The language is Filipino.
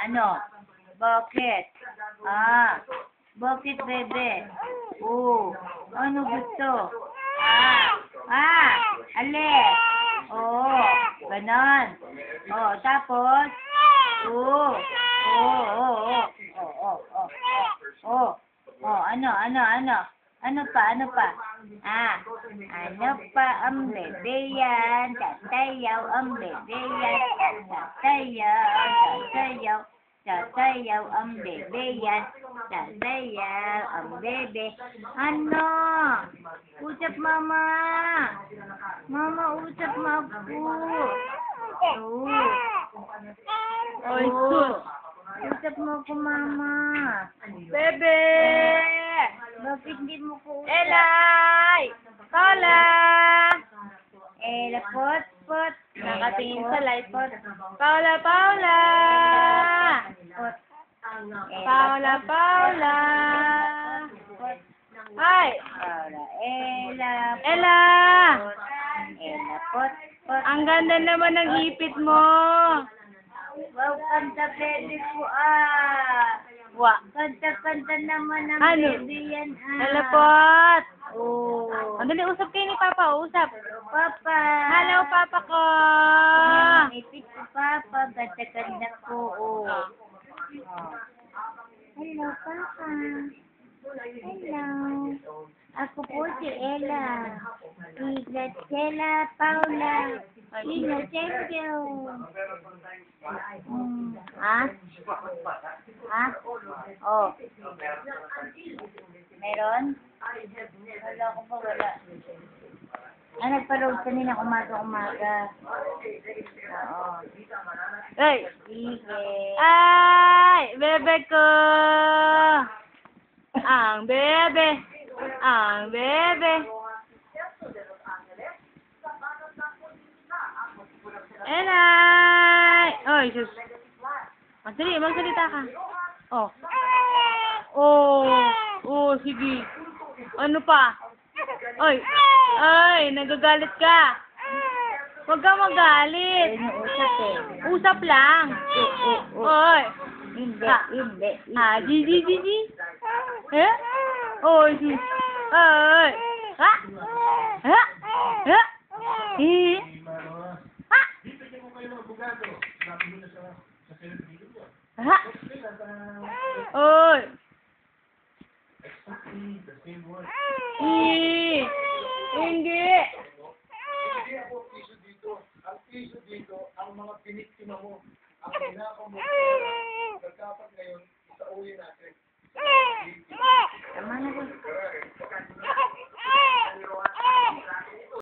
Ano? Bakit? Bakit, bebe? Ano gusto? Ale. Ganon. Tapos? Ano? Ano pa? Ano pa ang bebe yan? Tatayaw ang bebe yan. Tatayaw ang bebe yan. Tatayaw ang bebe. Ano? Usap mama. Mama, usap mo ako. Usap mo ako, mama. Bebe! Bakit hindi mo ko usap? Elay! Paula! Pot. Nakatingin sa light pot. Paula! Paula! Hi! Ella! Pot. Ang ganda naman ng ipit mo. Wow, kanta bebe ko Wa. Kanta naman ang Ano? bebe yan Lalapot. Andali, usap kayo ni Papa. Usap. Papa. Hello, Papa ko. Ipit ko, Papa. Ganda ko. Hello, Papa. Hello. Ako po si Ella. Ella Paula. Thank you. Meron? Wala ko pa, wala. Nagpa-load kanina umaga. Oo. Hey! Sige. Ay! Bebe ko! Ang bebe! Elay! Oy, sus. Magsalita ka. Sige. Ano pa? Oy, nagagalit ka. Huwag ka magalit. Usap lang. Oy. Hindi. Gigi. Oy, sus. Oy. Oy. Hindi. Ang piso dito, ang mga piniktima mo, ang pinaka mo.